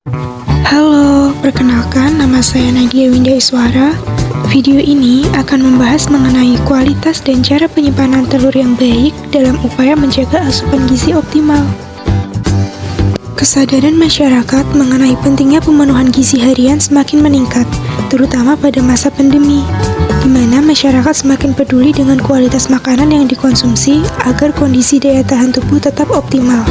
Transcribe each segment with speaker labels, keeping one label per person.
Speaker 1: Halo, perkenalkan nama saya Nadia Winda Iswara. Video ini akan membahas mengenai kualitas dan cara penyimpanan telur yang baik dalam upaya menjaga asupan gizi optimal. Kesadaran masyarakat mengenai pentingnya pemenuhan gizi harian semakin meningkat, terutama pada masa pandemi, di mana masyarakat semakin peduli dengan kualitas makanan yang dikonsumsi agar kondisi daya tahan tubuh tetap optimal.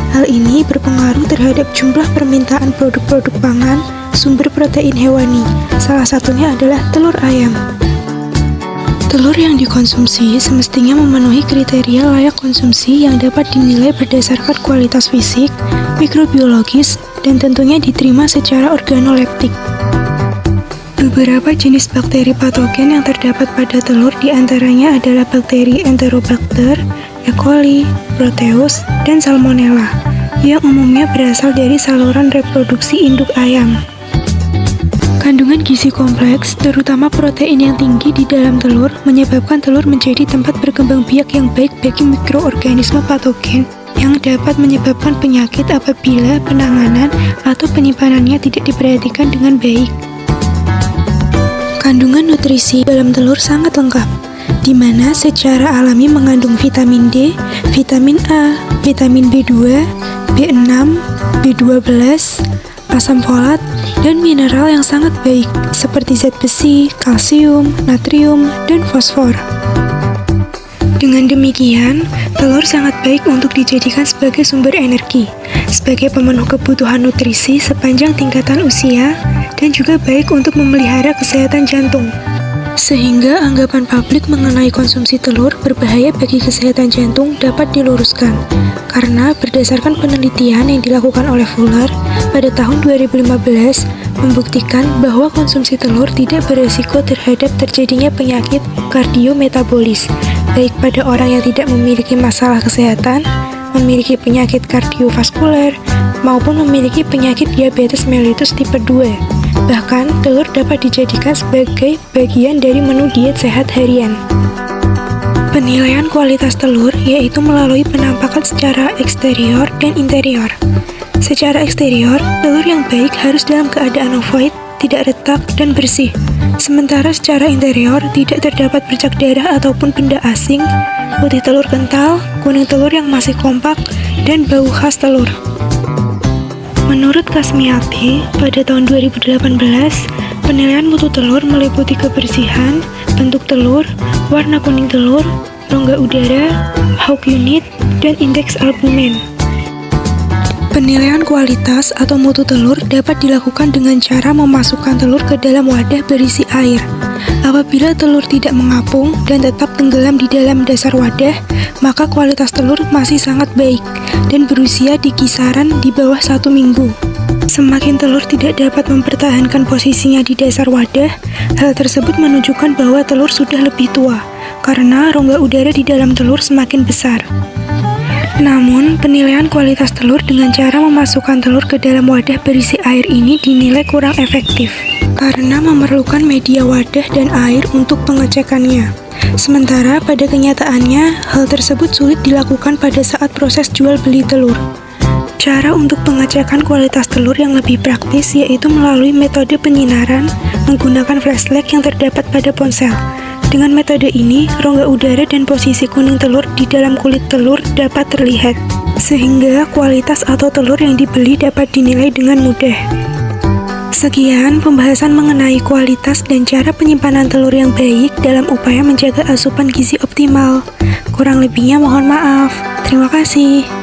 Speaker 1: Hal ini berpengaruh terhadap jumlah permintaan produk-produk pangan sumber protein hewani, salah satunya adalah telur ayam. Telur yang dikonsumsi semestinya memenuhi kriteria layak konsumsi yang dapat dinilai berdasarkan kualitas fisik, mikrobiologis, dan tentunya diterima secara organoleptik. Beberapa jenis bakteri patogen yang terdapat pada telur diantaranya adalah bakteri Enterobacter, E. coli, Proteus, dan Salmonella, yang umumnya berasal dari saluran reproduksi induk ayam. Kandungan gizi kompleks, terutama protein yang tinggi di dalam telur, menyebabkan telur menjadi tempat berkembang biak yang baik bagi mikroorganisme patogen yang dapat menyebabkan penyakit apabila penanganan atau penyimpanannya tidak diperhatikan dengan baik. Kandungan nutrisi dalam telur sangat lengkap, di mana secara alami mengandung vitamin D, vitamin A, vitamin B2, B6, B12, asam folat, dan mineral yang sangat baik seperti zat besi, kalsium, natrium, dan fosfor. Dengan demikian, telur sangat baik untuk dijadikan sebagai sumber energi, sebagai pemenuh kebutuhan nutrisi sepanjang tingkatan usia, dan juga baik untuk memelihara kesehatan jantung. Sehingga anggapan publik mengenai konsumsi telur berbahaya bagi kesehatan jantung dapat diluruskan. Karena berdasarkan penelitian yang dilakukan oleh Fuller pada tahun 2015 membuktikan bahwa konsumsi telur tidak beresiko terhadap terjadinya penyakit kardiometabolis, baik pada orang yang tidak memiliki masalah kesehatan, memiliki penyakit kardiovaskuler, maupun memiliki penyakit diabetes mellitus tipe 2. Bahkan, telur dapat dijadikan sebagai bagian dari menu diet sehat harian. Penilaian kualitas telur yaitu melalui penampakan secara eksterior dan interior. Secara eksterior, telur yang baik harus dalam keadaan ovoid, tidak retak, dan bersih. Sementara secara interior tidak terdapat bercak darah ataupun benda asing, putih telur kental, kuning telur yang masih kompak, dan bau khas telur. Menurut Kasmiati, pada tahun 2018, penilaian mutu telur meliputi kebersihan, bentuk telur, warna kuning telur, rongga udara, Hawk unit, dan indeks albumin. Penilaian kualitas atau mutu telur dapat dilakukan dengan cara memasukkan telur ke dalam wadah berisi air. Apabila telur tidak mengapung dan tetap tenggelam di dalam dasar wadah, maka kualitas telur masih sangat baik dan berusia di kisaran di bawah 1 minggu. Semakin telur tidak dapat mempertahankan posisinya di dasar wadah, hal tersebut menunjukkan bahwa telur sudah lebih tua, karena rongga udara di dalam telur semakin besar. Namun, penilaian kualitas telur dengan cara memasukkan telur ke dalam wadah berisi air ini dinilai kurang efektif, karena memerlukan media wadah dan air untuk pengecekannya. Sementara pada kenyataannya, hal tersebut sulit dilakukan pada saat proses jual beli telur. Cara untuk pengecekan kualitas telur yang lebih praktis yaitu melalui metode penyinaran menggunakan flashlight yang terdapat pada ponsel. Dengan metode ini, rongga udara dan posisi kuning telur di dalam kulit telur dapat terlihat, sehingga kualitas atau telur yang dibeli dapat dinilai dengan mudah. Sekian pembahasan mengenai kualitas dan cara penyimpanan telur yang baik dalam upaya menjaga asupan gizi optimal. Kurang lebihnya mohon maaf. Terima kasih.